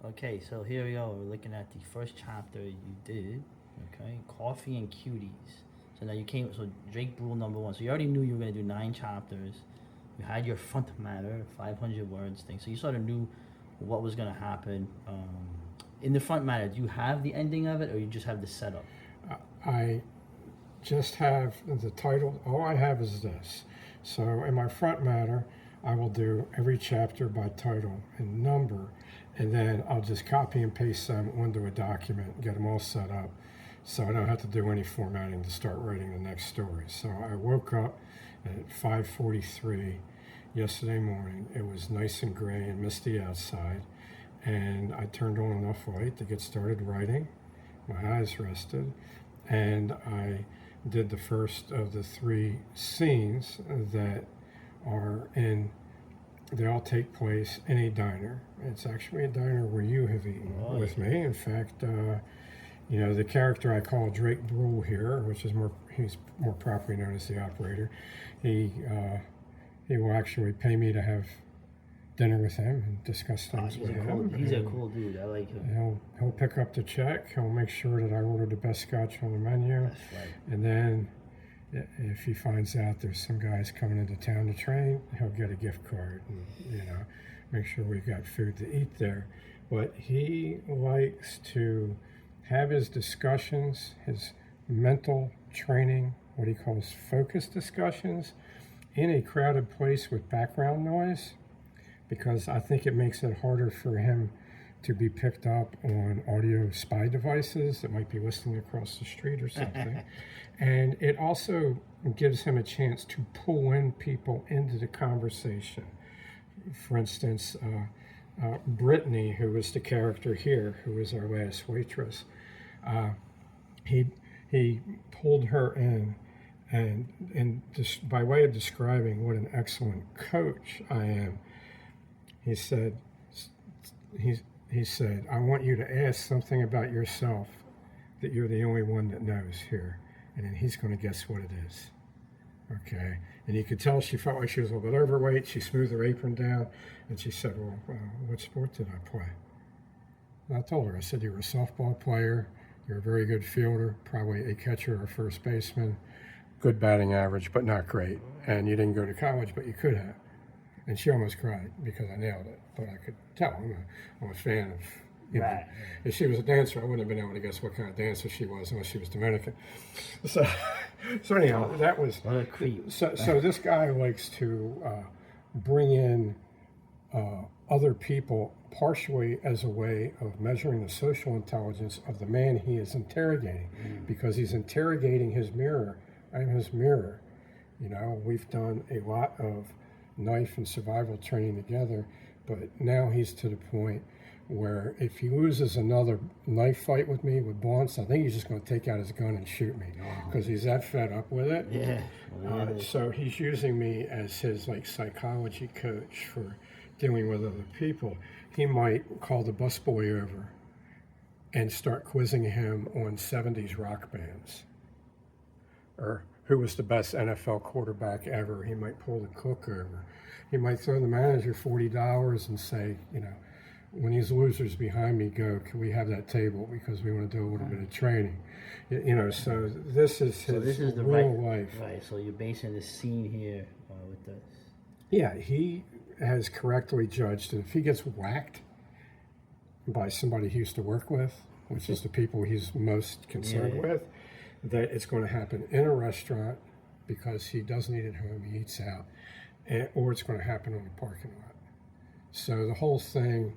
Okay, so here we go. We're looking at the first chapter you did. Okay, Coffee and Cuties. So now you came. So Drake Brule #1. So you already knew you were gonna do 9 chapters. You had your front matter, 500 words thing. So you sort of knew what was gonna happen. In the front matter, do you have the ending of it, or you just have the setup? I just have the title. All I have is this. So in my front matter, I will do every chapter by title and number, and then I'll just copy and paste them onto a document and get them all set up, so I don't have to do any formatting to start writing the next story. So I woke up at 5:43 yesterday morning. It was nice and gray and misty outside, and I turned on enough light to get started writing. My eyes rested, and I did the first of the 3 scenes that are in. They all take place in a diner. It's actually a diner where you have eaten with me. In fact, the character I call Drake Brule here, which is he's more properly known as the operator. He will actually pay me to have dinner with him and discuss things with him. He's a cool dude. I like him. He'll pick up the check. He'll make sure that I ordered the best scotch on the menu. That's right. And then if he finds out there's some guys coming into town to train, he'll get a gift card and, make sure we've got food to eat there. But he likes to have his discussions, his mental training, what he calls focus discussions, in a crowded place with background noise, because I think it makes it harder for him to be picked up on audio spy devices that might be listening across the street or something. And it also gives him a chance to pull in people into the conversation. For instance, Brittany, who was the character here, who was our last waitress, he pulled her in, and just by way of describing what an excellent coach I am, he said, I want you to ask something about yourself that you're the only one that knows here. And then he's going to guess what it is. Okay? And you could tell she felt like she was a little bit overweight. She smoothed her apron down, and she said, well, what sport did I play? And I told her, I said, you were a softball player, you're a very good fielder, probably a catcher or first baseman, good batting average, but not great. And you didn't go to college, but you could have. And she almost cried because I nailed it. But I could tell I'm a fan of, Right. If she was a dancer, I wouldn't have been able to guess what kind of dancer she was unless she was Dominican. So anyhow, that was. What a creep. So this guy likes to bring in other people partially as a way of measuring the social intelligence of the man he is interrogating, because he's interrogating his mirror. I'm his mirror. We've done a lot of knife and survival training together, but now he's to the point where if he loses another knife fight with me with Bonds, I think he's just going to take out his gun and shoot me because he's that fed up with it. Yeah. So he's using me as his psychology coach for dealing with other people. He might call the busboy over and start quizzing him on 70s rock bands, or who was the best NFL quarterback ever. He might pull the cook over. He might throw the manager $40 and say, when these losers behind me go, can we have that table because we want to do a little bit of training? So this is his the real life. Right, so you're basing this scene here with this. Yeah, he has correctly judged that if he gets whacked by somebody he used to work with, which is the people he's most concerned with, that it's going to happen in a restaurant because he doesn't eat at home, he eats out, or it's going to happen on a parking lot. So the whole thing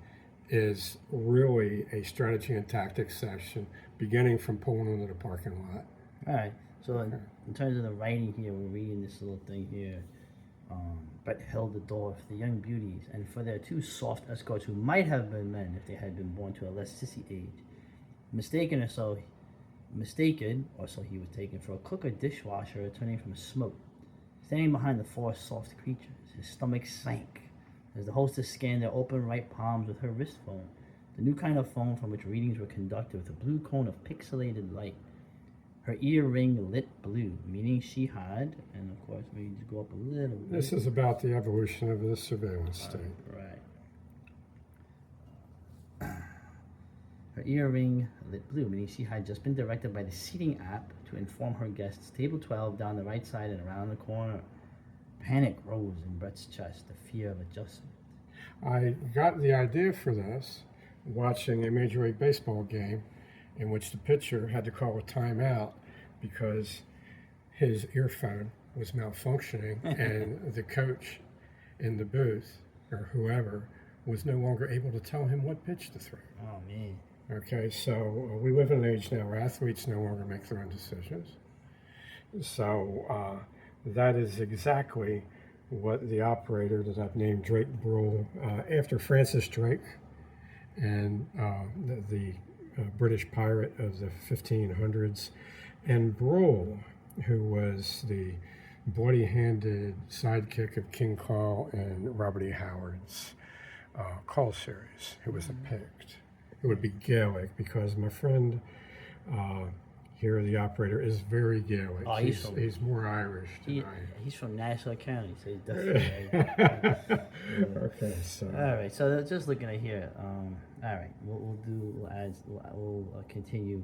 is really a strategy and tactics session, beginning from pulling into the parking lot. All right. So in terms of the writing here, we're reading this little thing here. Brett held the door for the young beauties and for their 2 soft escorts who might have been men if they had been born to a less sissy age. Mistaken, or so he was taken for a cook or dishwasher returning from smoke. Standing behind the 4 soft creatures, his stomach sank as the hostess scanned their open right palms with her wrist phone, the new kind of phone from which readings were conducted with a blue cone of pixelated light. Her ear ring lit blue, meaning she had, and of course we need to go up a little bit. This is about the evolution of the surveillance state. Right. Her earring lit blue, meaning she had just been directed by the seating app to inform her guests table 12 down the right side and around the corner. Panic rose in Brett's chest, the fear of adjustment. I got the idea for this watching a Major League Baseball game in which the pitcher had to call a timeout because his earphone was malfunctioning and the coach in the booth or whoever was no longer able to tell him what pitch to throw. Oh, man. Okay, so we live in an age now where athletes no longer make their own decisions. So that is exactly what the operator that I've named Drake Brule, after Francis Drake, and the British pirate of the 1500s, and Brule, who was the bloody-handed sidekick of King Cole and Robert E. Howard's Call series, who was a Pict. It would be Gaelic because my friend here, the operator, is very Gaelic. Oh, he's more Irish than I am. He's from Nassau County, so he's definitely. Okay, so. All right, so just looking at here. All right, we'll continue